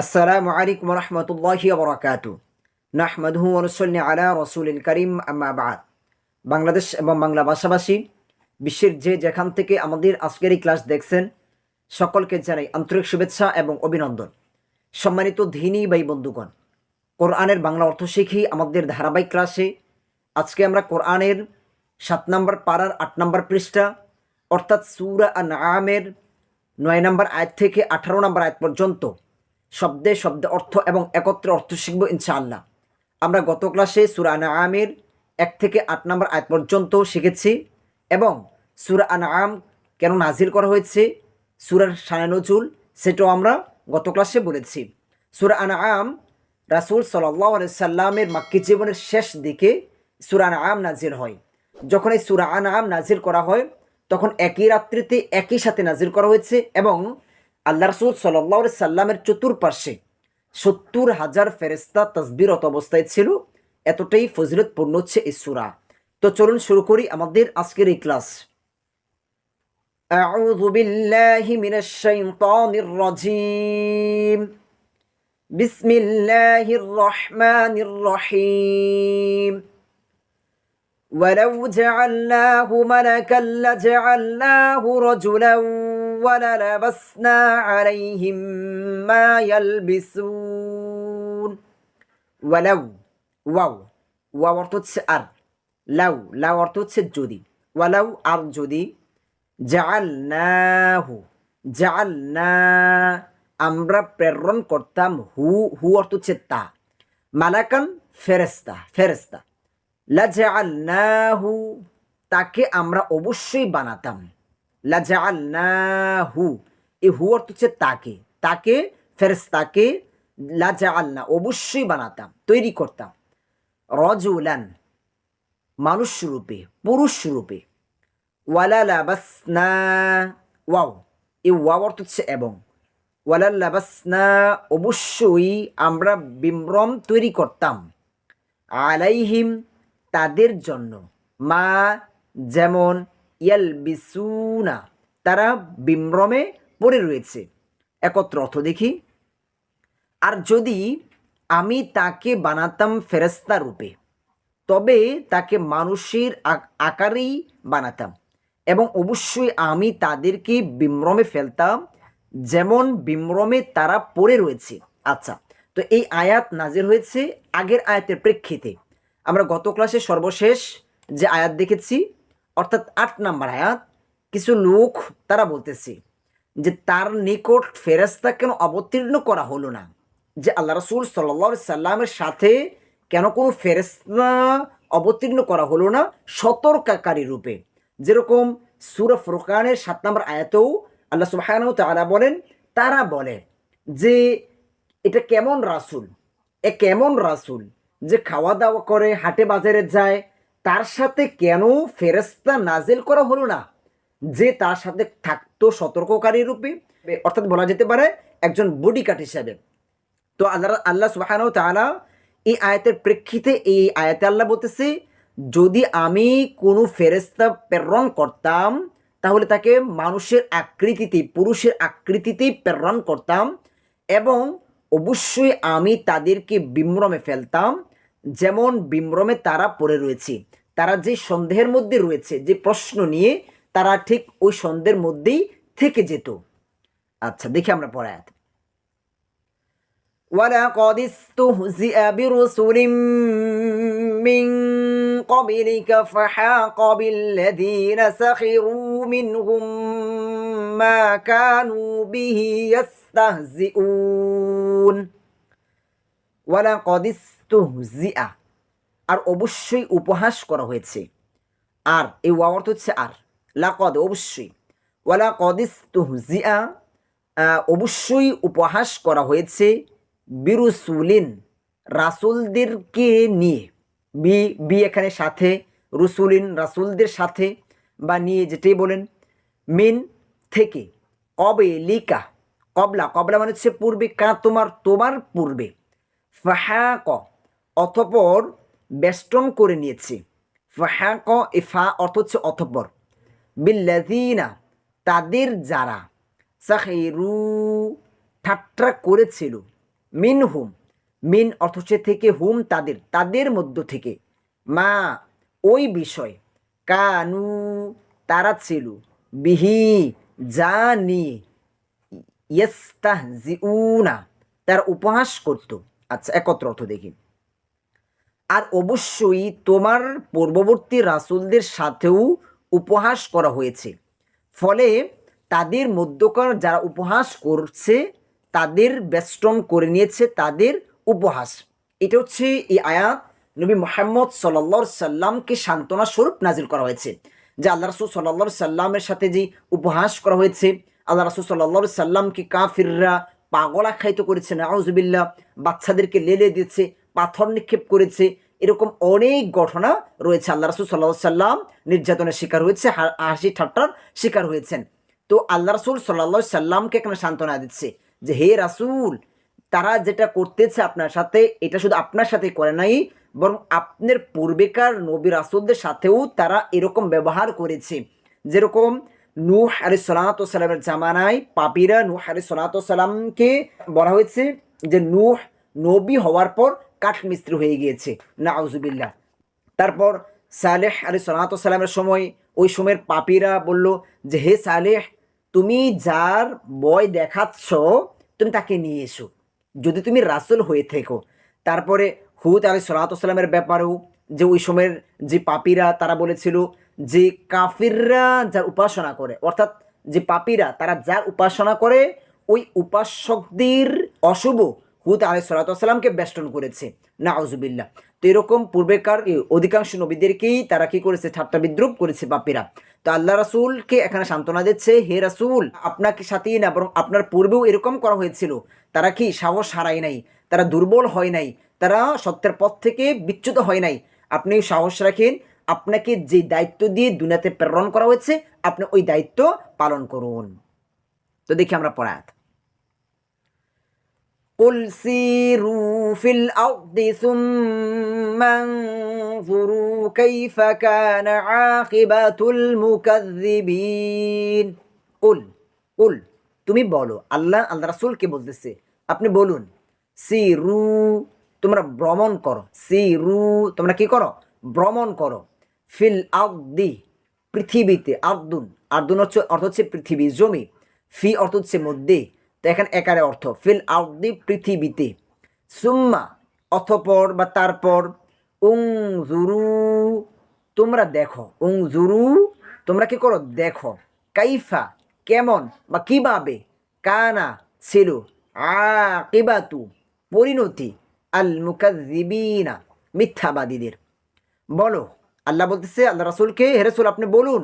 আসসালামু আলাইকুম রহমতুল্লাহি ওবরাকাতু। নাহমাদুহু ওয়া নুসাল্লি আলা রাসূলিল কারীম, আম্মা বা'দ। বাংলাদেশ এবং বাংলা ভাষাভাষী বিশ্বের যে যেখান থেকে আমাদের আজকের এই ক্লাস দেখছেন, সকলকে জানাই আন্তরিক শুভেচ্ছা এবং অভিনন্দন। সম্মানিত দ্বীনী ভাই বন্ধুগণ, কোরআনের বাংলা অর্থ শিখি আমাদের ধারাবাহিক ক্লাসে আজকে আমরা কোরআনের 7 নম্বর পারার 8 নম্বর পৃষ্ঠা অর্থাৎ সূরা আনআমের 9 নম্বর আয়াত থেকে 18 নম্বর আয়াত পর্যন্ত শব্দে শব্দে অর্থ এবং একত্রে অর্থ শিখব ইনশাআল্লাহ। আমরা গত ক্লাসে সূরা আনআমের 1 থেকে 8 নম্বর আয়াত পর্যন্ত শিখেছি এবং সূরা আনআম কেন নাজিল করা হয়েছে, সূরার শানে নজুল, সেটাও আমরা গত ক্লাসে বলেছি। সূরা আনআম রাসূল সাল্লাল্লাহু আলাইহি সাল্লামের মাক্কি জীবনের শেষ দিকে সূরা আনআম নাজিল হয়। যখন এই সূরা আনআম নাজিল করা হয় তখন একই রাত্রিতে একই সাথে নাজিল করা হয়েছে এবং আল্লাহ রাসূল সাল্লাল্লাহু আলাইহি সাল্লামের চতুর্পার্শ্বে 70,000 ফেরেশতা তাসবিহরত অবস্থায় ছিল। এতটাই ফজিলতপূর্ণ হচ্ছে এই সূরা। তো চলুন শুরু করি আমাদের আজকের এই ক্লাস। আউযু বিল্লাহি মিনাশ শাইতানির রাজীম। বিসমিল্লাহির রহমানির রহিম। ولو جعلناه ملكا لجعلناه رجلا وللبسنا عليهم ما يلبسون। ولو ওয়াও ওয়াও অর্থ হচ্ছে আর, লাউ লাউ অর্থ হচ্ছে যদি, ওয়ালাউ আর যদি, জাআলনাহু জাআলনা আমরা প্রেরণ করতাম, হু হু অর্থ হচ্ছে তা, মালাকান ফেরেশতা ফেরেশতা, লাজাআলনাহু তাকে আমরা অবশ্যই বানাতাম, লাজাআলনাহু এই হু অর্থ হচ্ছে তাকে, তাকে ফেরেশতাকে লাজাআলনা অবশ্যই বানাতাম, তৈরি করতাম, রাজুলান মানুষ রূপে, পুরুষ রূপে, ওয়ালালাবাসনা ওয়াও এই ওয়াও অর্থ হচ্ছে এবং, ওয়ালালাবাসনা অবশ্যই আমরা বিম্রম তৈরি করতাম, আলাইহিম তাদের জন্য, মা যেমন, ইয়ালবিসুনা তারা বিম্রমে পড়ে রয়েছে। একত্র অর্থ দেখি। আর যদি আমি তাকে বানাতাম ফেরেশতা রূপে তবে তাকে মানুষের আকারেই বানাতাম এবং অবশ্যই আমি তাদেরকে বিম্রমে ফেলতাম যেমন বিম্রমে তারা পড়ে রয়েছে। আচ্ছা, তো এই আয়াত নাজিল হয়েছে আগের আয়াতের প্রেক্ষিতে। আমরা গত ক্লাসে সর্বশেষ যে আয়াত দেখেছি অর্থাৎ 8 নম্বর আয়াত, কিছু লোক তারা বলতেছে যে তার নিকট ফেরেশতা কেন অবতীর্ণ করা হলো না, যে আল্লাহ রাসূল সাল্লাল্লাহু আলাইহি সাল্লামের সাথে কেন কোনো ফেরেশতা অবতীর্ণ করা হলো না সতর্ককারী রূপে। যেরকম সূরা ফুরকানের 7 নম্বর আয়াতেও আল্লাহ সুবহানাহু ওয়া তাআলা বলেন, তারা বলে যে এটা কেমন রাসূল, কেমন রাসূল যে খাওয়া দাওয়া করে হাটে বাজারে যায়, তার সাথে কেন ফেরেশতা নাজিল করা হলো না যে তার সাথে থাকতো সতর্ককারী রূপে, অর্থাৎ বলা যেতে পারে একজন বডিগার্ড হিসাবে। তো আল্লাহ সুবহানাহু ওয়া তাআলা এই আয়াতের প্রেক্ষিতে এই আয়াতে আল্লাহ বলতেছে যদি আমি কোনো ফেরেশতা প্রেরণ করতাম তাহলে তাকে মানুষের আকৃতিতে, পুরুষের আকৃতিতেই প্রেরণ করতাম এবং অবশ্যই আমি তাদেরকে বিম্রমে ফেলতাম যেমন বিম্রমে তারা পড়ে রয়েছে। তারা যে সন্দেহের মধ্যে রয়েছে, যে প্রশ্ন নিয়ে, তারা ঠিক ওই সন্দেহের মধ্যেই থেকে যেত। আচ্ছা, দেখি আমরা পরে আয়াত। وَلَقَدِ اسْتُهْزِئَ بِرُسُلٍ مِّن قَبْلِكَ فَحَاقَ بِالَّذِينَ سَخِرُوا مِنْهُم مَّا كَانُوا بِهِ يَسْتَهْزِئُونَ। وَلَقَدِ اسْتُهْزِئَ আর অবশ্যই উপহাস করা হয়েছে, আর এই ওয়াও অর্থ হচ্ছে আর, লাকদ অবশ্যই, ওয়ালাকদ ইস্তুহজিআ অবশ্যই উপহাস করা হয়েছে, বিরুসুলিন রাসূলদেরকে নিয়ে, বি এখানে সাথে, রুসুলিন রাসূলদের সাথে বা নিয়ে যেটাই বলেন, মিন থেকে, কবে লিকা কবলা, কবলা মানে হচ্ছে পূর্বে, কা তোমার পূর্বে, ফাহাক অতঃপর বেষ্টন করে নিয়েছে, ফাহাক এ ফা অর্থ হচ্ছে অতঃপর, বিল্লাযিনা তাদের যারা, সাখিরু ঠাট্টা করেছিল, মিনহুম, মিন অর্থ হচ্ছে থেকে, হুম তাদের, তাদের মধ্য থেকে, মা ওই বিষয়, কানু তারা ছিল, বিহি যা নিয়ে, ইয়েস্তাহজিউনা তার উপহাস করত। আচ্ছা, একত্র অর্থ দেখি। আর অবশ্যই তোমার পূর্ববর্তী রাসূলদের সাথেও উপহাস করা হয়েছে, ফলে তাদের মধ্যকার যারা উপহাস করছে তাদের বেষ্টন করে নিয়েছে তাদের উপহাস। এটা হচ্ছে এই আয়াত নবী মুহাম্মদ সাল্লাল্লাহু আলাইহি সাল্লামকে সান্ত্বনা স্বরূপ নাজিল করা হয়েছে, যে আল্লাহ রাসূল সাল্লাল্লাহু আলাইহি সাল্লামের সাথে যে উপহাস করা হয়েছে, আল্লাহ রাসূল সাল্লাল্লাহু আলাইহি সাল্লামকে কাফিররা পাগল আখ্যায়িত করেছে, নাউজুবিল্লাহ, বাচ্চাদেরকে লেলে দিয়েছে, পাথর নিক্ষেপ করেছে, এরকম অনেক ঘটনা রয়েছে। আল্লাহ রাসূল সাল্লাল্লাহু আলাইহি সাল্লাম নির্যাতনের শিকার হয়েছে, হাসি ঠাট্টার শিকার হয়েছেন। তো আল্লাহ রাসূল সাল্লাল্লাহু আলাইহি সাল্লামকে এখানে সান্ত্বনা দিচ্ছে যে হে রাসূল, তারা যেটা করতেছে আপনার সাথে, এটা শুধু আপনার সাথে করে নাই, বরং আপনার পূর্বেকার নবী রাসূলদের সাথেও তারা এরকম ব্যবহার করেছে। যেরকম নূহ আলাইহিস সালাতু ওয়াস সালামের জামানায় পাপীরা নূহ আলাইহিস সালাতু ওয়াস সালামকে বলা হয়েছে যে নূহ নবী হওয়ার পর কাঠমিস্ত্রি হয়ে গিয়েছে, নাউজুবিল্লাহ। তারপর সালেহ আলাইহিস সালাতু ওয়াস সালামের সময়, ওই সময়ের পাপীরা বলল যে হে সালেহ, তুমি যার ভয় দেখাচ্ছ তুমি তাকে নিয়ে এসো, যদি তুমি রাসূল হয়ে থেকো। তারপরে হুদ আলাইহিস সালাতু ওয়াস সালামের ব্যাপারেও, যে ওই সময়ের যে পাপীরা তারা বলেছিল যে কাফিররা যার উপাসনা করে, অর্থাৎ যে পাপীরা তারা যার উপাসনা করে ওই উপাসকদের অশুভ হুদ আলাইহিস সালাতু ওয়াস সালামকে বেষ্টন করেছে, নাউজুবিল্লাহ। তো এরকম পূর্বেকার অধিকাংশ নবীদেরকেই তারা কি করেছে, ঠাট্টা বিদ্রুপ করেছে পাপীরা। তো আল্লাহ রাসূলকে এখানে সান্ত্বনা দিচ্ছে, হে রাসূল, আপনাকে সাথেই না বরং আপনার পূর্বেও এরকম করা হয়েছিল, তারা কি সাহস হারায় নাই, তারা দুর্বল হয় নাই, তারা সত্যের পথ থেকে বিচ্যুত হয় নাই। আপনি সাহস রাখেন, আপনাকে যে দায়িত্ব দিয়ে দুনিয়াতে প্রেরণ করা হয়েছে আপনি ওই দায়িত্ব পালন করুন। তো দেখি আমরা পড়াত, قل سيروا في الأرض ثم انظروا كيف كان عاقبة المكذبين। قل قل তুমি বলো, আল্লাহ রাসূলকে বলতেছে আপনি বলুন, সিরু তোমরা ভ্রমণ করো, সিরু তোমরা কি করো, ভ্রমণ করো, ফিল আরদি পৃথিবীতে, আরদুন আরদুন হচ্ছে অর্থ হচ্ছে পৃথিবী জমি, ফি অর্থ হচ্ছে মধ্যে, তো এখানে একারে অর্থ ফিল আরদি পৃথিবীতে, সুম্মা অথপর বা তারপর, উংজুরু তোমরা দেখো, উংজুরু তোমরা কি করো দেখো, কাইফা কেমন বা কিভাবে, কানা ছিল, আকিবাতু পরিণতি, আল মুকাজ্জিবিনা মিথ্যাবাদীদের। বলো, আল্লাহ বলতেছে আল্লাহ রাসূলকে, হে রাসূল আপনি বলুন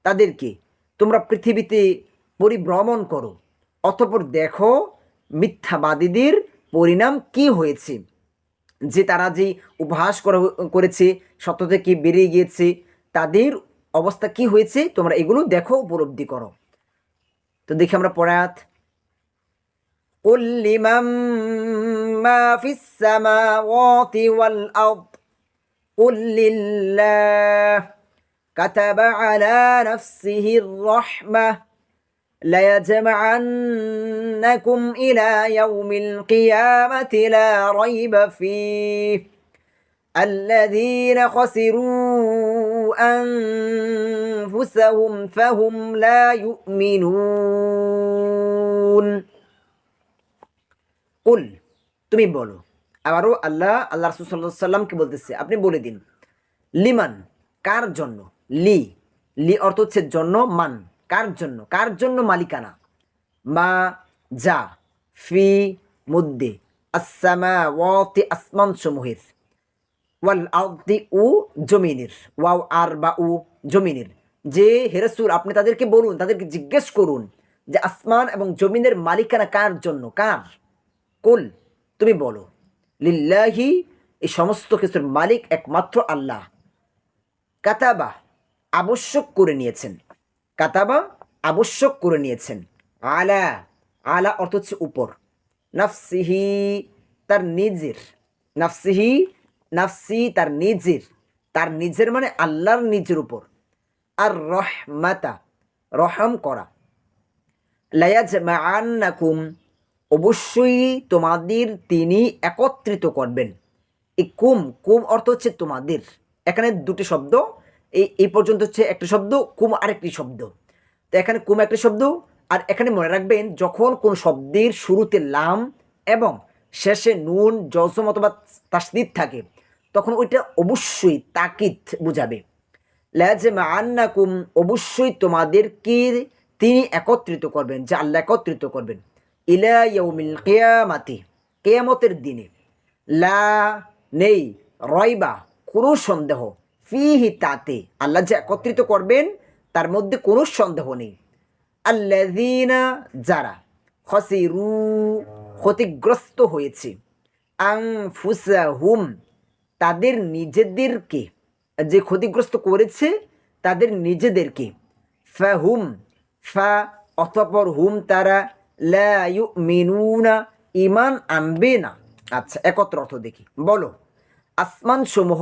তাদেরকে, তোমরা পৃথিবীতে পরিভ্রমণ করো, অতঃপর দেখো মিথ্যাবাদীদের পরিণাম কি হয়েছে, যে তারা যে উপহাস করেছে, সত্য থেকে বেরিয়ে গিয়েছে, তাদের অবস্থা কি হয়েছে তোমরা এগুলো দেখো, উপলব্ধি করো। তো দেখি আমরা পড়াত, قل لمن ما في السماوات والأرض قل لله كتب على نفسه الرحمة ليجمعنكم إلى يوم القيامة لا ريب فيه الذين خسروا أنفسهم فهم لا يؤمنون। কুল তুমি বলো, আবারও আল্লাহ রাসূল সাল্লাল্লাহু আলাইহি সাল্লামকে বলতেছে আপনি বলে দিন, লিমান কার জন্য, লি লি অর্থ হচ্ছে জন্য, মান কার জন্য, কার জন্য মালিকানা, মা যা, ফি মধ্যে, আসসামাওয়াতি আসমান সমূহের, ওয়াল আরদি ও জমিনের, ওয়াও আর বা উ জমিনের, যে হে রাসূল আপনি তাদেরকে বলুন, তাদেরকে জিজ্ঞেস করুন যে আসমান এবং জমিনের মালিকানা কার জন্য, কার। কুল তুমি বলো, লিল্লাহি এই সমস্ত কিছুর মালিক একমাত্র আল্লাহ, কাতাবা আবশ্যক করে নিয়েছেন, কাতাবা আবশ্যক করে নিয়েছেন, আলা আলা অর্থ হচ্ছে উপর, নাফসিহি তার নিজের, নাফসিহি নাফসি তার নিজের, তার নিজের মানে আল্লাহর নিজের উপর, আর রহমাতা রহম করা, লায়াজমাআন্নাকুম অবশ্যই তোমাদের তিনি একত্রিত করবেন। এই কুম কুম অর্থ হচ্ছে তোমাদের, এখানে দুটি শব্দ, এই পর্যন্ত হচ্ছে একটি শব্দ, কুম আরেকটি শব্দ। তো এখানে কুম একটি শব্দ, আর এখানে মনে রাখবেন যখন কোন শব্দের শুরুতে লাম এবং শেষে নুন জজম অথবা তাসদীদ থাকে তখন ওইটা অবশ্যই তাকিদ বুঝাবে। লাযমাআন্নাকুম, অবশ্যই তোমাদেরকে তিনি একত্রিত করবেন, যে আল্লাহ একত্রিত করবেন, ইলা ইয়াউমিল কিয়ামাতি, কিয়ামতের দিনে, লা নেই, রয়বা কোনো সন্দেহ, ফিহি তাতে, আল্লাহ যে একত্রিত করবেন তার মধ্যে কোনো সন্দেহ নেই। আল্লাযীনা যারা, খসিরু ক্ষতিগ্রস্ত হয়েছে, আনফুসাহুম তাদের নিজেদেরকে, যে ক্ষতিগ্রস্ত করেছে তাদের নিজেদেরকে, ফাহুম ফা অতঃপর হুম তারা, লা ইউমিনুনা ঈমান আনবে না। আচ্ছা, একত্র অর্থ দেখি, বলো। আসমান সমূহ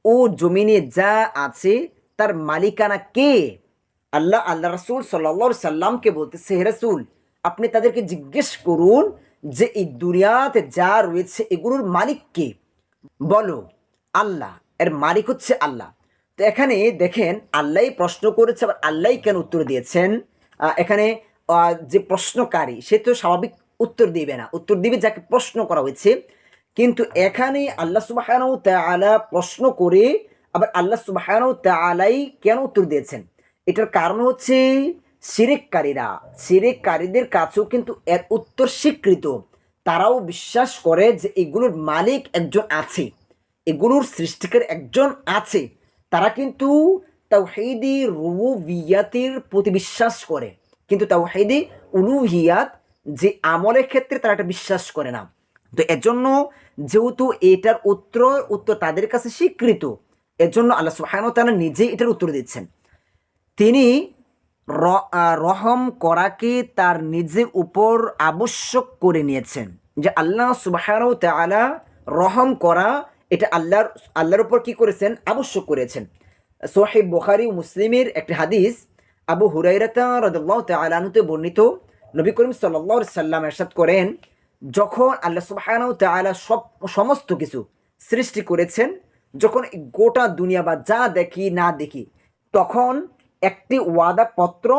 ও জমিনে যা আছে তার মালিকানা কে? আল্লাহ আল্লাহ রাসূল সাল্লাল্লাহু আলাইহি সাল্লামকে বলতেছে, হে রাসূল আপনি তাদেরকে জিজ্ঞেস করুন যে এই দুনিয়াতে যা রয়েছে এগুলোর মালিক কে? বলো আল্লাহ, এর মালিক হচ্ছে আল্লাহ। তো এখানে দেখেন আল্লাহই প্রশ্ন করেছে, আবার আল্লাহই কেন উত্তর দিয়েছেন। এখানে যে প্রশ্নকারী সে তো স্বাভাবিক উত্তর দিবে না, উত্তর দিবে যাকে প্রশ্ন করা হয়েছে। কিন্তু এখানে আল্লাহ সুবহানাহু ওয়া তাআলা প্রশ্ন করে আবার আল্লাহ সুবহানাহু ওয়া তাআলাই কেন উত্তর দিয়েছেন, এটার কারণ হচ্ছে শিরিককারীদের কাছেও কিন্তু এর উত্তর স্বীকৃত। তারাও বিশ্বাস করে যে এগুলোর মালিক একজন আছে, এগুলোর সৃষ্টিকার একজন আছে। তারা কিন্তু তাওহীদি রুবুবিয়াতের প্রতি বিশ্বাস করে, কিন্তু তাওহীদি উলুহিয়াত যে আমলের ক্ষেত্রে তারা এটা বিশ্বাস করে না। তো এজন্য যেহেতু এটার উত্তর তাদের কাছে স্বীকৃত, এজন্য আল্লাহ সুবহানাহু ওয়া তাআলা নিজেই এটার উত্তর দিচ্ছেন। তিনি রহম করাকে তার নিজের উপর আবশ্যক করে নিয়েছেন, যে আল্লাহ সুবহানাহু ওয়া তাআলা রহম করা এটা আল্লাহর উপর কি করেছেন, আবশ্যক করেছেন। সহিহ বুখারী ও মুসলিমের একটি হাদিস, আবু হুরায়রা রাদিয়াল্লাহু তাআলা আনহু বর্ণিত, নবী করিম সাল্লাল্লাহু আলাইহি সাল্লাম ইরশাদ করেন, যখন আল্লাহ সুবহানাহু ওয়া তাআলা সমস্ত কিছু সৃষ্টি করেছেন, যখন গোটা দুনিয়া বা যা দেখি না দেখি, তখন একটি ওয়াদা পত্র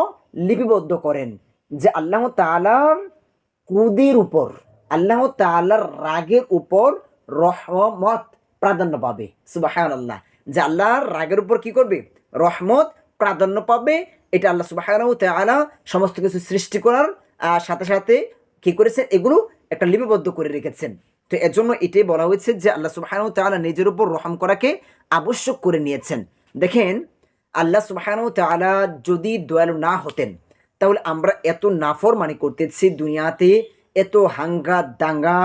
লিপিবদ্ধ করেন যে আল্লাহ তাআলার ক্রোধের উপর, আল্লাহ তাআলার রাগের উপর রহমত প্রাধান্য পাবে। সুবহানাল্লাহ, যে আল্লাহর রাগের উপর কি করবে, রহমত প্রাধান্য পাবে। এটা আল্লাহ সুবহানাহু ওয়া তাআলা সমস্ত কিছু সৃষ্টি করার সাথে সাথে কি করেছেন, এগুলো একটা লিপিবদ্ধ করে রেখেছেন। তো এজন্য এটাই বলা হয়েছে যে আল্লাহ সুবহানাহু ওয়া তাআলা নিজের উপর রহম করাকে আবশ্যক করে নিয়েছেন। দেখেন আল্লাহ সুবহানাহু ওয়া তাআলা যদি দয়ালু না হতেন তাহলে আমরা এত নাফরমানি করতেছি দুনিয়াতে, এত হাঙ্গা দাঙ্গা,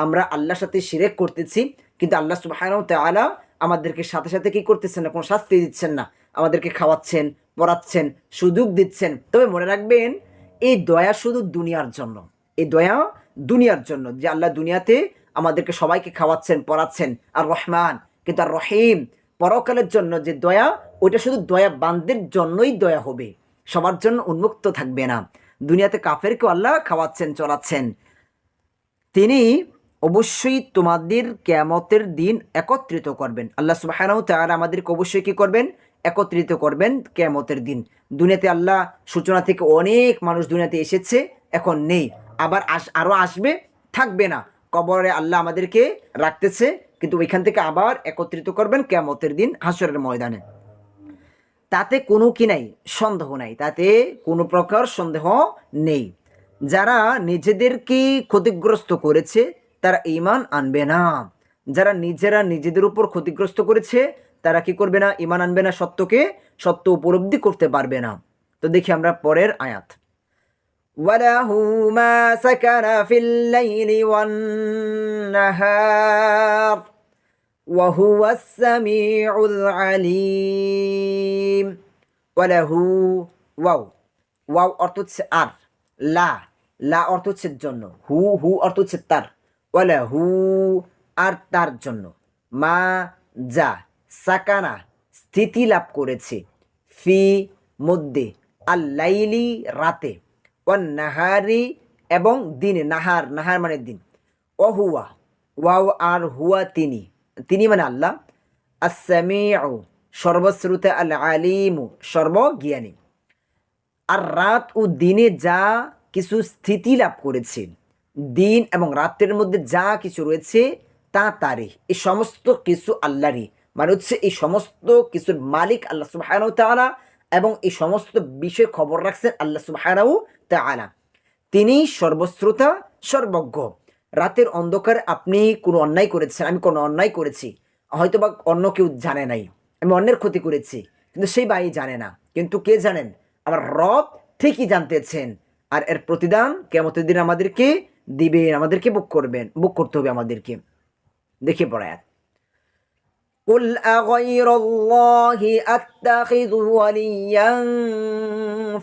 আমরা আল্লাহর সাথে শিরক করতেছি, কিন্তু আল্লাহ সুবহানাহু ওয়া তাআলা আমাদেরকে সাথে সাথে কি করতেছেন না, কোনো শাস্তি দিচ্ছেন না, আমাদেরকে খাওয়াচ্ছেন, পড়াচ্ছেন, সুযোগ দিচ্ছেন। তবে মনে রাখবেন এই দয়া শুধু দুনিয়ার জন্য, এই দয়া দুনিয়ার জন্য, যে আল্লাহ দুনিয়াতে আমাদেরকে সবাইকে খাওয়াচ্ছেন, পড়াচ্ছেন, আর রহমান, কিন্তু আর রহিম পরকালের জন্য যে দয়া, ওইটা শুধু দয়া বান্দের জন্যই দয়া হবে, সবার জন্য উন্মুক্ত থাকবে না। দুনিয়াতে কাফেরকেও আল্লাহ খাওয়াচ্ছেন, চলাচ্ছেন। তিনি অবশ্যই তোমাদের কিয়ামতের দিন একত্রিত করবেন। আল্লাহ সুবহানাহু ওয়া তাআলা আমাদেরকে অবশ্যই কি করবেন, একত্রিত করবেন কিয়ামতের দিন। দুনিয়াতে আল্লাহ সূচনা থেকে অনেক মানুষ দুনিয়াতে এসেছে, এখন নেই, আবার আরও আসবে, থাকবে না। কবরে আল্লাহ আমাদেরকে রাখতেছে, কিন্তু ওইখান থেকে আবার একত্রিত করবেন কিয়ামতের দিন হাসরের ময়দানে। তাতে কোনো কি নাই, সন্দেহ নাই, তাতে কোনো প্রকার সন্দেহ নেই। যারা নিজেদেরকে ক্ষতিগ্রস্ত করেছে তারা ঈমান আনবে না, যারা নিজেরা নিজেদের উপর ক্ষতিগ্রস্ত করেছে তারা কি করবে না, ঈমান আনবে না, সত্য উপলব্ধি করতে পারবে না। তো দেখি আমরা পরের আয়াত, ওয়ালাহু মা সাকানা ফিল লাইলি ওয়ান নাহার ওয়া হুয়াস সামিউল আলিম। ওয়ালাহু, ওয়াও, ওয়াও অর্থ হচ্ছে আর, লা অর্থ হচ্ছে জন্য, হু অর্থ হচ্ছে তার, ওয়ালাহু আর তার জন্য, মা যা, সাকানা স্থিতি লাভ করেছে, ফি মধ্যে, আল লাইলি রাতে, ওয়ান নাহারি এবং দিনে, নাহার, নাহার মানে দিন। ওহুয়া, ওয়াও আর হুয়া তিনি, তিনি মানে আল্লাহ, আস-সামিউ সর্বশ্রুতে, আল আলিমু সর্বজ্ঞানী। আর রাত ও দিনে যা কিছু স্থিতি লাভ করেছে, দিন এবং রাতের মধ্যে যা কিছু রয়েছে তা তারই, এই সমস্ত কিছু আল্লাহরই, মানে হচ্ছে এই সমস্ত কিছুর মালিক আল্লাহ সুবহানাহু ওয়া তাআলা, এবং এই সমস্ত বিষয়ে খবর রাখছেন আল্লাহ সুবহানাহু ওয়া তাআলা। তিনি সর্বশ্রোতা, সর্বজ্ঞ। রাতের অন্ধকারে আপনি কোনো অন্যায় করেছেন, আমি কোনো অন্যায় করেছি, হয়তোবা অন্য কেউ জানে নাই, আমি অন্যের ক্ষতি করেছি, কিন্তু সেই ভাই জানে না, কিন্তু কে জানেন? আমার রব ঠিকই জানতেছেন। আর এর প্রতিদান কিয়ামতের দিন আমাদেরকে দিবেন, আমাদেরকে বুক করতে হবে আমাদেরকে। দেখে পড়ায়, قل أغير الله أتخذ وليا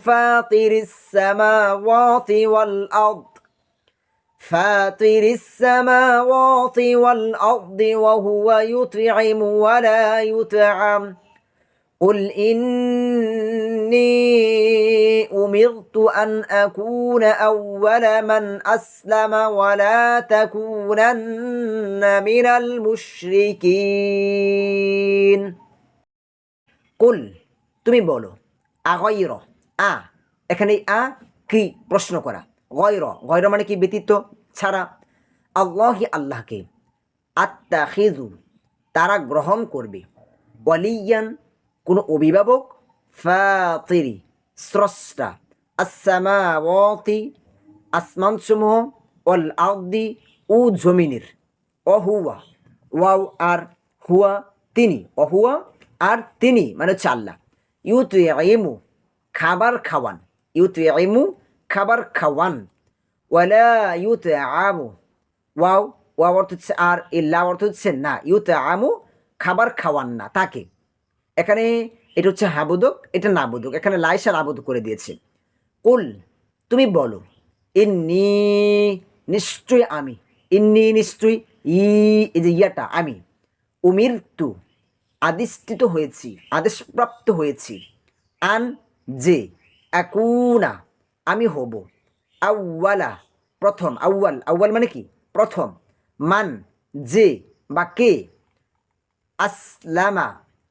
فاطر السماوات والأرض فاطر السماوات والأرض وهو يطعم ولا يطعم قل إني أمرت أن أكون أول من أسلم ولا تكونن من المشركين কুল তুমি বলো, আগয়র আ, এখানে আ কি প্রশ্ন করা, গয়র, গয়র মানে কি ব্যতীত, ছাড়া, আল্লাহি আল্লাহকে, আত্তাখিযু তারা গ্রহণ করবে, ওয়ালিয়ান কোনো অভিভাবক, ফাতিরি স্রষ্টা, আসসামাওয়াতি আসমানসমূহ, ওয়াল আরদি ও জমিনের, অহুয়া ওয়াও আর হুয়া তিনি, অহুয়া আর তিনি মানে হচ্ছে আল্লাহ, ইউতইমু খাবার খাওয়ান, ইউতইমু খাবার খাওয়ান, ওয়ালা ইউতআমু ওয়াও, ওয়াও অর্থ হচ্ছে আর, ইল্লা অর্থ হচ্ছে না, ইউতআমু খাবার খাওয়ান না তাকে। এখানে এটা হচ্ছে হাবোদক, এটা নাবোদক, এখানে লাইসার আবোধ করে দিয়েছে। কুল তুমি বলো, ইন্নি নিশ্চয় আমি, ইন্নি নিশ্চয়, এই যে ইয়াটা আমি, উমিরতু আদিষ্ঠিত হয়েছি, আদেশপ্রাপ্ত হয়েছি, আন যে, আকুনা আমি হব, আউয়ালা প্রথম, আউয়াল, আউয়াল মানে কি প্রথম, মান যে বা কে, আসলামা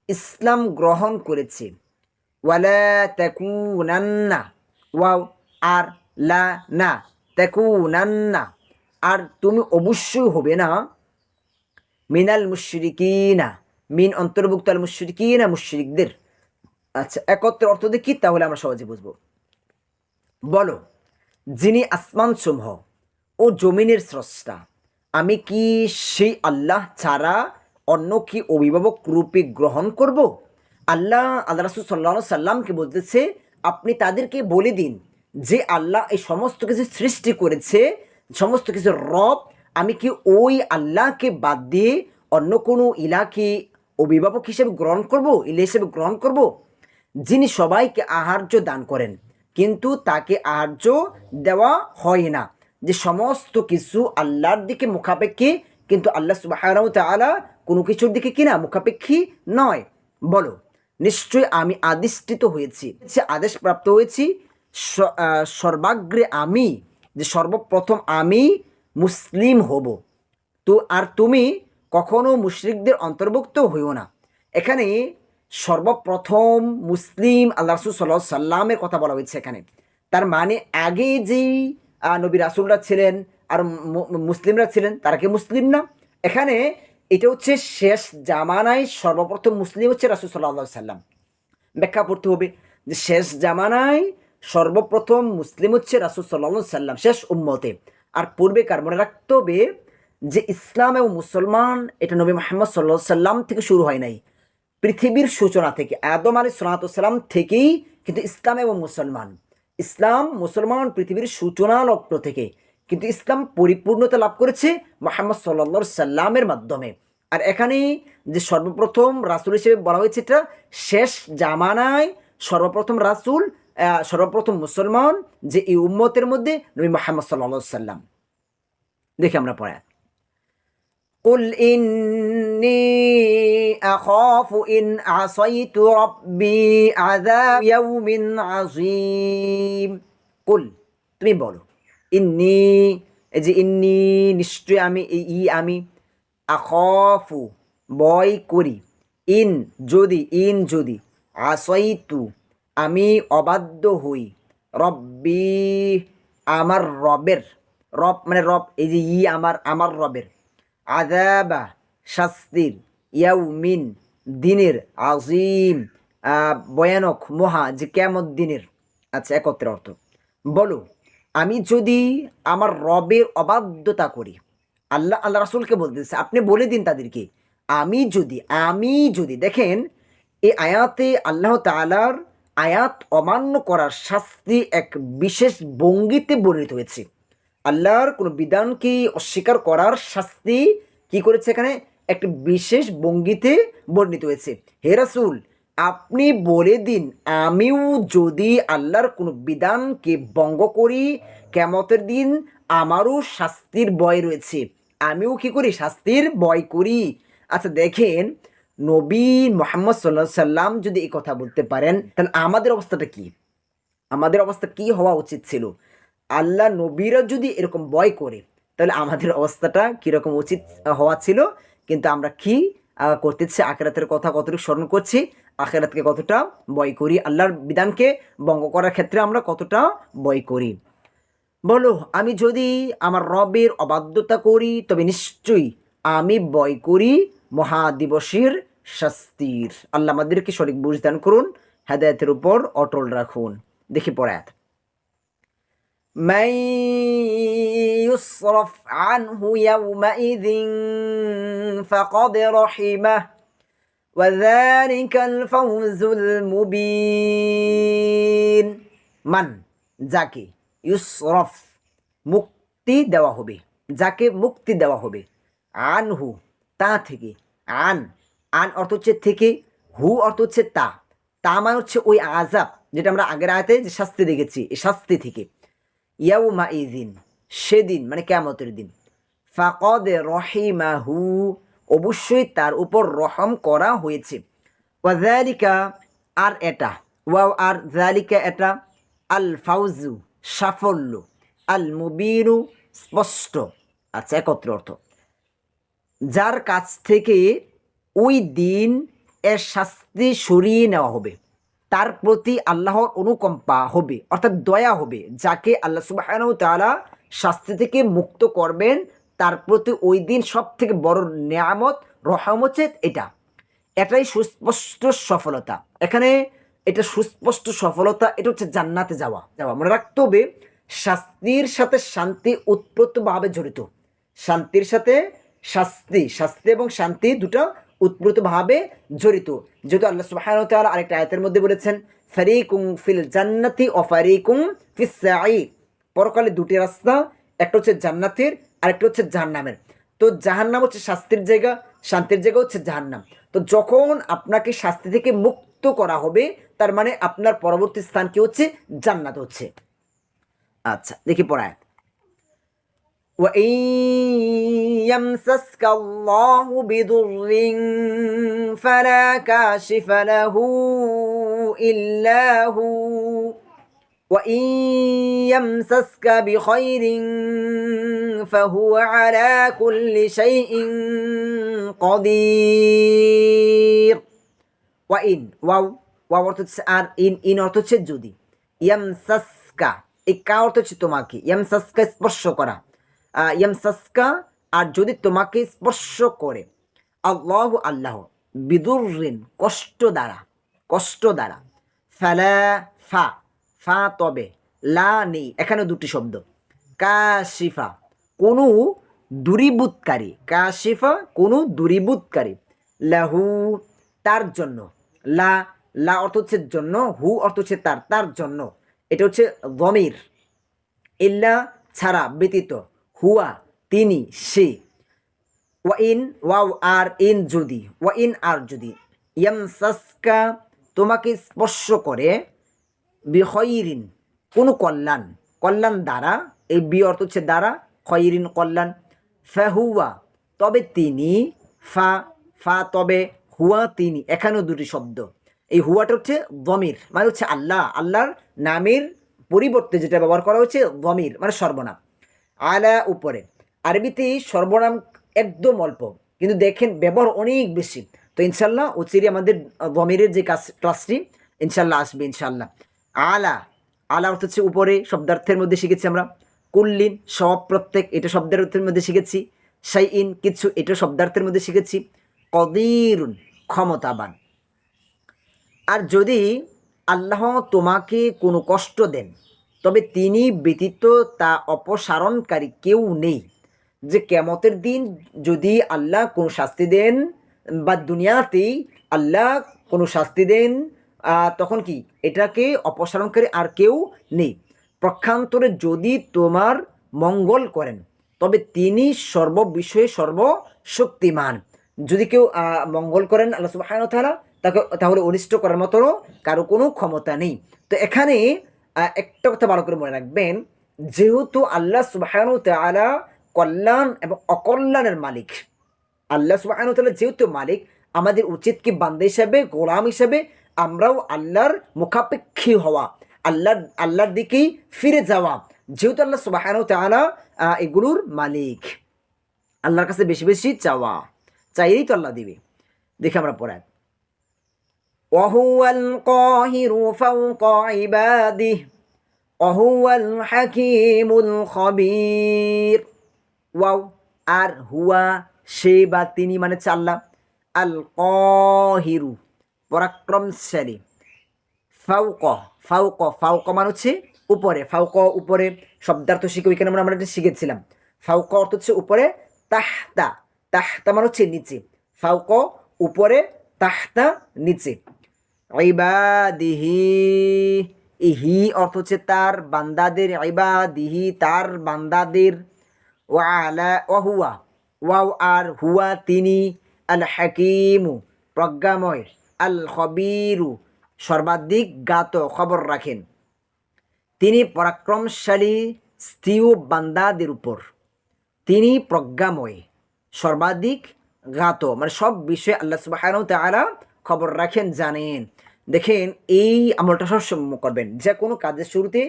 ইসলাম গ্রহণ করেছে, ওয়ালা তাকুনান্না ওয়াও আর লা না, তাকুনান্না আর তুমি অবশ্যই হবে না, মিনাল মুশরিকিনা, মিন অন্তর্ভুক্ত, আল মুশরিকিনা মুশরিকদের। আচ্ছা, একত্রের অর্থ দেখি, তাহলে আমরা সহজে বুঝবো। বলো, যিনি আসমান সমূহ ও জমিনের স্রষ্টা, আমি কি সেই আল্লাহ ছাড়া অন্য কি অভিভাবক রূপে গ্রহণ করব? আল্লাহ রাসূল সাল্লাল্লাহু আলাইহি সাল্লামকে বলতেছে, আপনি তাদেরকে বলে দিন যে আল্লাহ এই সমস্ত কিছু সৃষ্টি করেছে, সমস্ত কিছু রব, আমি কি ওই আল্লাহকে বাদ দিয়ে অন্য কোনো ইলাকে অভিভাবক হিসেবে গ্রহণ করব, ইলা হিসেবে গ্রহণ করব? যিনি সবাইকে আহার্য দান করেন, কিন্তু তাকে আহার্য দেওয়া হয় না, যে সমস্ত কিছু আল্লাহর দিকে মুখাপেক্ষী, কিন্তু আল্লাহ সুবহানাহু ওয়া তাআলা কোনো কিছুর দিকে কিনা মুখাপেক্ষী নয়। বলো, নিশ্চয় আমি আদিষ্ঠিত হয়েছি, সে আদেশ প্রাপ্ত হয়েছি, সর্বাগ্রে আমি, যে সর্বপ্রথম আমি মুসলিম হব, তো আর তুমি কখনো মুশরিকদের অন্তর্ভুক্ত হইও না। এখানে সর্বপ্রথম মুসলিম আল্লাহ রাসূল সাল্লাল্লাহু আলাইহি সাল্লামের কথা বলা হয়েছে এখানে, তার মানে আগে যেই নবী রাসূলরা ছিলেন আর মুসলিমরা ছিলেন, তারা কি মুসলিম না? এখানে এটা হচ্ছে শেষ জামানায় সর্বপ্রথম মুসলিম হচ্ছে রাসূল সাল্লাল্লাহু আলাইহি সাল্লাম। ব্যাখ্যা করতে হবে যে শেষ জামানায় সর্বপ্রথম মুসলিম হচ্ছে রাসূল সাল্লাল্লাহু আলাইহি সাল্লাম, শেষ উম্মতে। আর পূর্বেকার মনে রাখতে হবে যে ইসলাম এবং মুসলমান এটা নবী মুহাম্মদ সাল্লাল্লাহু আলাইহি সাল্লাম থেকে শুরু হয় নাই, পৃথিবীর সূচনা থেকে, আদম আলাইহিস সালাম থেকেই কিন্তু ইসলাম এবং মুসলমান, ইসলাম মুসলমান পৃথিবীর সূচনা লগ্ন থেকে, কিন্তু ইসলাম পরিপূর্ণতা লাভ করেছে মুহাম্মদ সাল্লাল্লাহু আলাইহি সাল্লামের মাধ্যমে। আর এখানে যে সর্বপ্রথম রাসূল হিসেবে বলা হয়েছে, এটা শেষ জামানায় সর্বপ্রথম রাসূল, সর্বপ্রথম মুসলমান যে এই উম্মতের মধ্যে নবী মুহাম্মদ সাল্লাল্লাহু আলাইহি সাল্লাম। দেখি আমরা পড়া, কুল ইন্নী আখাফু ইন আসাইতু রাব্বি আযাব ইয়াউমিন আযীম। কুল তুমি বলো, ইন্নি, এই যে ইন্নি নিশ্চয় আমি, এই আমি, আখফু ভয় করি, যদি আসইতু আমি অবাধ্য হই, রব্বি আমার রবের, রব মানে রব, এই যে আমার রবের, আযাবা শাস্তির, ইয়াউমিন দিনের, আজিম ভয়ানক মহা, যে কিয়ামত দিনের। আচ্ছা, একত্রে অর্থ বলো, আমি যদি আমার রবের অবাধ্যতা করি, আল্লাহ রাসূলকে বলতেছে, আপনি বলে দিন তাদেরকে, আমি যদি দেখেন, এই আয়াতে আল্লাহ তাআলার আয়াত অমান্য করার শাস্তি এক বিশেষ ভঙ্গিতে বর্ণিত হয়েছে। আল্লাহর কোনো বিধানকে অস্বীকার করার শাস্তি কি করেছে এখানে, একটি বিশেষ ভঙ্গিতে বর্ণিত হয়েছে। হে রাসূল, আপনি বলে দিন, আমিও যদি আল্লাহর কোনো বিধানকে ভঙ্গ করি, কিয়ামতের দিন আমারও শাস্তির ভয় রয়েছে, আমিও কি করি, শাস্তির ভয় করি। আচ্ছা দেখেন, নবী মুহাম্মদ সাল্লাল্লাহু আলাইহি সাল্লাম যদি এই কথা বলতে পারেন, তাহলে আমাদের অবস্থাটা কি, আমাদের অবস্থা কি হওয়া উচিত ছিল? আল্লাহ নবীরা যদি এরকম ভয় করে, তাহলে আমাদের অবস্থাটা কীরকম উচিত হওয়া ছিল? কিন্তু আমরা কি করতেছি, আখেরাতের কথা কতটুকু স্মরণ করছি, আখেরাতকে কতটা ভয় করি, আল্লাহর বিধানকে ভঙ্গ করার ক্ষেত্রে আমরা কতটা ভয় করি। বলো, আমি যদি আমার রবের অবাধ্যতা করি, তবে নিশ্চয়ই আমি ভয় করি মহাদিবসের শাস্তির। আল্লাহ আমাদেরকে সঠিক বুঝ দান করুন, হেদায়েতের উপর অটল রাখুন। দেখি পরে আয়াত। من يصرف عنه يومئذ فقد رحمه وذلك الفوز المبين। মান যাকে, ইউসরফ মুক্তি দেওয়া হবে, যাকে মুক্তি দেওয়া হবে, আনহু তা থেকে, আন অর্থ হচ্ছে থেকে, হু অর্থ হচ্ছে তা, মানে হচ্ছে ওই আযাব, যেটা আমরা আগের আয়াতে যে শাস্তি দেখেছি, এই শাস্তি থেকে, ইয়াউমা ইযিন সেদিন মানে কিয়ামতের দিন, ফাকদ রহিমাহু অবশ্যই তার উপর রহম করা হয়েছে, ওয়াযালিকা আর এটা, ওয়াও আর যালিকা এটা, আল ফাউজু সাফল্য, আল মুবিনু স্পষ্ট। আচ্ছা, একত্র অর্থ যার কাছ থেকে ওই দিন এর শাস্তি সরিয়ে নেওয়া হবে, তার প্রতি আল্লাহর অনুকম্পা হবে, অর্থাৎ দয়া হবে, যাকে আল্লাহ সুবহানাহু ওয়া তাআলা শাস্তি থেকে মুক্ত করবেন, তার প্রতি ওই দিন সব থেকে বড় নেয়ামত রহম হচ্ছে এটাই সুস্পষ্ট সফলতা। এখানে এটা সুস্পষ্ট সফলতা, এটা হচ্ছে জান্নাতে যাওয়া। মনে রাখতে হবে, শাস্তির সাথে শান্তি ওতপ্রোতভাবে জড়িত, শান্তির সাথে শাস্তি এবং শান্তি দুটো উৎপ্রোতভাবে জড়িত। যেহেতু আল্লাহ সুবহানাহু ওয়া তাআলা আরেকটা আয়াতের মধ্যে বলেছেন, ফারিকুম ফিল জান্নাতি ওয়া ফারিকুম ফিস সাঈর, পরকালে দুটি রাস্তা, একটা হচ্ছে জান্নাতের আর একটা হচ্ছে জাহান্নামের। তো জাহান্নাম হচ্ছে শাস্তির জায়গা, শান্তির জায়গা হচ্ছে জাহান্নাম। তো যখন আপনাকে শাস্তি থেকে মুক্ত করা হবে, তার মানে আপনার পরবর্তী স্থান কি হচ্ছে, জান্নাত হচ্ছে। আচ্ছা, দেখি পড়ায়। وَإِن يَمْسَسْكَ اللَّهُ بِضُرٍّ فَلَا كَاشِفَ لَهُ إِلَّا هُوَ وَإِن يَمْسَسْكَ بِخَيْرٍ فَهُوَ عَلَى كُلِّ شَيْءٍ قَدِيرٌ। ওয়াইন ওয়াও অর্থ হচ্ছে আর, ইন অর্থ হচ্ছে যদি, ইয়ামসাসকা এই কা অর্থ হচ্ছে তোমাকে, ইয়ামসাসকা স্পর্শ করা, ইয়ামসাসকা আর যদি তোমাকে স্পর্শ করে, আল্লাহ বিদুররিন কষ্ট দ্বারা, ফালা ফা তবে, লা নেই, এখানে দুটি শব্দ, কাশিফা কোনো দূরীভূতকারী, লাহু তার জন্য, লা অর্থ হচ্ছে জন্য, হু অর্থ হচ্ছে তার জন্য, এটা হচ্ছে যমির, ইল্লা ছাড়া, ব্যতীত, হুয়া তিনি, সে, ওয়াইন ওয়াও আর ইন যদি, ওয়াইন আর যদি, ইয়ামসাসকা তোমাকে স্পর্শ করে, বিখয়রিন কোনো কল্যাণ দ্বারা, এই বি অর্থ হচ্ছে দ্বারা, খয়রিন কল্যাণ, ফাহুয়া তবে তিনি, ফা তবে, হুয়া তিনি, এখানেও দুটি শব্দ, এই হুয়াটা হচ্ছে যমির, মানে হচ্ছে আল্লাহর নামের পরিবর্তে যেটা ব্যবহার করা হয়েছে দমির মানে সর্বনাম। আলা উপরে, আরবিতে সর্বনাম একদম অল্প, কিন্তু দেখেন ব্যবহার অনেক বেশি। তো ইনশাল্লাহ অচিরে আমাদের দমিরের যে ক্লাসটি ইনশাল্লাহ আসবে ইনশাল্লাহ। আলা, আলা অর্থ হচ্ছে উপরে, শব্দার্থের মধ্যে শিখেছি আমরা। কুল্লিন সব, প্রত্যেক, এটা শব্দার্থের মধ্যে শিখেছি। শাইইন কিছু, এটা শব্দার্থের মধ্যে শিখেছি। কদিরুন ক্ষমতাবান। আর যদি আল্লাহ তোমাকে কোনো কষ্ট দেন, তবে তিনি ব্যতীত তা অপসারণকারী কেউ নেই। যে কিয়ামতের দিন যদি আল্লাহ কোনো শাস্তি দেন, বা দুনিয়াতেই আল্লাহ কোনো শাস্তি দেন, তখন কি এটাকে অপসারণকারী আর কেউ নেই। পক্ষান্তরে যদি তোমার মঙ্গল করেন, তবে তিনি সর্ববিষয়ে সর্বশক্তিমান। যদি কেউ মঙ্গল করেন আল্লাহ সুবহানাহু ওয়া তাআলা, তাহলে অনিষ্ট করার মতো কারো কোনো ক্ষমতা নেই। তো এখানে একটা কথা ভালো করে মনে রাখবেন, যেহেতু আল্লাহ সুবহানাহু ওয়া তাআলা কল্যাণ এবং অকল্যাণের মালিক, আল্লাহ সুবহানাহু ওয়া তাআলা যেহেতু মালিক, আমাদের উচিত কি বান্দা হিসাবে, গোলাম হিসাবে আমরাও আল্লাহর মুখাপেক্ষী হওয়া, আল্লাহর দিকেই ফিরে যাওয়া। যেহেতু আল্লাহ সুবহানাহু ওয়া তাআলা এগুলোর মালিক, আল্লাহর কাছে বেশি বেশি চাওয়া, চাইলেই তো আল্লাহ দিবে। দেখে আমরা পড়াই, ওয়াহুয়াল কাহিরু ফাওকা ইবাদিহি ওয়াহুয়াল হাকীমুল খাবীর। ওয়াও আর হুয়া, সে বা তিনি মানে হচ্ছে আল্লাহ। আল কাহিরু পরাক্রমশালী। ফাওক, ফাওক, ফাওক মানে হচ্ছে উপরে, ফাওক উপরে শব্দার্থ শিখে ওইখানে আমরা এটা শিখেছিলাম। ফাওক অর্থ হচ্ছে উপরে। তাহতা, তাহতা মানে হচ্ছে নিচে। ফাওক উপরে, তাহতা নিচে। ইবাদিহি, ইহি অর্থ হচ্ছে তার বান্দাদের, ইবাদিহি তার বান্দাদের। ওয়ালা ওয়াহুয়া, ওয়াও আর হুয়া তিনি। আল হাকিমু প্রজ্ঞাময়। আল খবীরু সর্বাধিক জ্ঞাত, খবর রাখেন। তিনি পরাক্রমশালী স্ত্রীও বান্দাদের উপর। তিনি প্রজ্ঞাময়, সর্বাধিক জ্ঞাত, মানে সব বিষয়ে আল্লাহ সুবহানাহু ওয়া তাআলা খবর রাখেন, জানেন। দেখেন এই আমলটা সবসময় করবেন, যে কোনো কাজের শুরুতে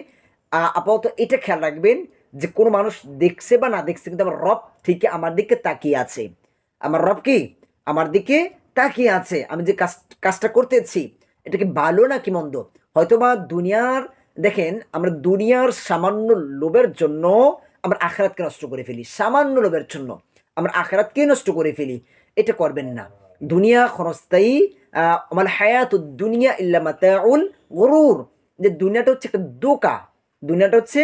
আপাতত এটা খেয়াল রাখবেন যে কোনো মানুষ দেখছে বা না দেখছে, কিন্তু আমার রব ঠিক আমার দিকে তাকিয়ে আছে। আমার রব কি আমার দিকে তাকিয়ে আছে। আমি যে কাজটা করতেছি এটা কি ভালো না কি মন্দ। হয়তোবা দুনিয়ার, দেখেন আমরা দুনিয়ার সামান্য লোভের জন্য আমরা আখিরাতকে নষ্ট করে ফেলি, সামান্য লোভের জন্য আমরা আখিরাতকে নষ্ট করে ফেলি। এটা করবেন না। দুনিয়া ক্ষণস্থায়ী, আমাল হায়াতুদ দুনিয়া ইল্লা মাতাউল গুরুর। যে দুনিয়াটা হচ্ছে একটা ধোঁকা, দুনিয়াটা হচ্ছে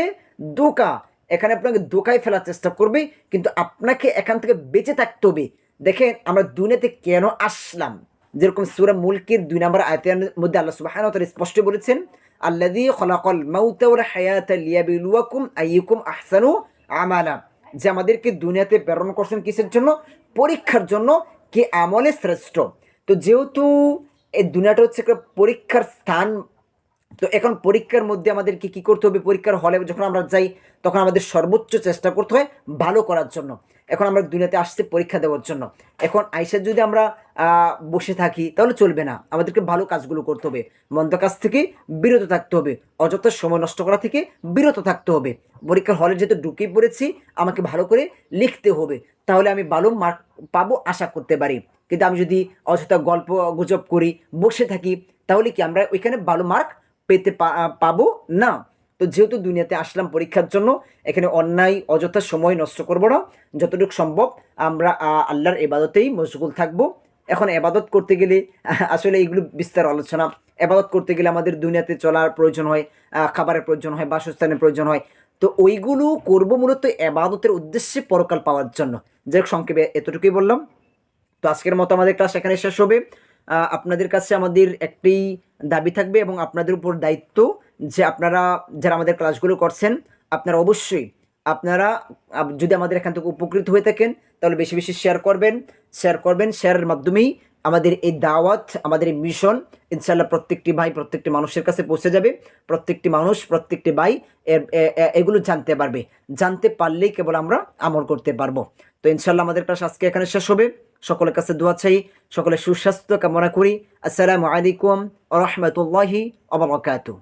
ধোঁকা। এখানে আপনাকে ধোঁকায় ফেলার চেষ্টা করবে, কিন্তু আপনাকে এখান থেকে বেঁচে থাকতে হবে। দেখেন আমরা দুনিয়াতে কেন আসলাম, যেরকম সূরা মুলকের 2 নম্বর আয়াতের মধ্যে আল্লাহ সুবহানাহু ওয়া তাআলা স্পষ্ট বলেছেন, আল্লাযী খলাকাল মাউতা ওয়াল হায়াতা লিয়াবলুয়াকুম আইয়ুকুম আহসানু আমালা। যে আমাদেরকে দুনিয়াতে প্রেরণ করছেন কিসের জন্য? পরীক্ষার জন্য, কে আমলে শ্রেষ্ঠ। তো যেহেতু এই দুনিয়াটা হচ্ছে একটা পরীক্ষার স্থান, তো এখন পরীক্ষার মধ্যে আমাদেরকে কি করতে হবে? পরীক্ষার হলে যখন আমরা যাই তখন আমাদের সর্বোচ্চ চেষ্টা করতে হয় ভালো করার জন্য। এখন আমরা দুনিয়াতে আসছি পরীক্ষা দেওয়ার জন্য। এখন আইসা যদি আমরা বসে থাকি তাহলে চলবে না, আমাদেরকে ভালো কাজগুলো করতে হবে, মন্দ কাজ থেকে বিরত থাকতে হবে, অযথা সময় নষ্ট করা থেকে বিরত থাকতে হবে। পরীক্ষার হলে যেহেতু ঢুকে পড়েছি, আমাকে ভালো করে লিখতে হবে, তাহলে আমি ভালো মার্ক পাবো আশা করতে পারি। কিন্তু আমি যদি অযথা গল্প গুজব করি, বসে থাকি, তাহলে কি আমরা ওইখানে ভালো মার্ক পেতে পাবো না। তো যেহেতু দুনিয়াতে আসলাম পরীক্ষার জন্য, এখানে অন্যায় অযথা সময় নষ্ট করব না, যতটুকু সম্ভব আমরা আল্লাহর ইবাদতেই মশগুল থাকব। এখন ইবাদত করতে গেলে আসলে এইগুলো বিস্তার আলোচনা। ইবাদত করতে গেলে আমাদের দুনিয়াতে চলার প্রয়োজন হয়, খাবারের প্রয়োজন হয়, বাসস্থানের প্রয়োজন হয়। তো ওইগুলো করব মূলত ইবাদতের উদ্দেশ্যে পরকাল পাওয়ার জন্য। যে সংক্ষেপে এতটুকুই বললাম। তো আজকের মতো আমাদের ক্লাস এখানে শেষ হবে। আপনাদের কাছে আমাদের একটি দাবি থাকবে এবং আপনাদের উপর দায়িত্ব, যে আপনারা যারা আমাদের ক্লাসগুলো করছেন, আপনারা অবশ্যই আপনারা যদি আমাদের এখান থেকে উপকৃত হয়ে থাকেন তাহলে বেশি বেশি শেয়ার করবেন। শেয়ারের মাধ্যমেই আমাদের এই দাওয়াত, আমাদের এই মিশন ইনশাআল্লাহ প্রত্যেকটি ভাই, প্রত্যেকটি মানুষের কাছে পৌঁছে যাবে। প্রত্যেকটি মানুষ, প্রত্যেকটি ভাই এগুলো জানতে পারবে। জানতে পারলেই কেবল আমরা আমল করতে পারবো। তো ইনশাআল্লাহ আমাদের ক্লাস আজকে এখানে শেষ হবে। সকলের কাছে দোয়া চাই, সকলের সুস্বাস্থ্য কামনা করি। আসসালামু আলাইকুম ওয়া রাহমাতুল্লাহি ওয়া বারাকাতুহু।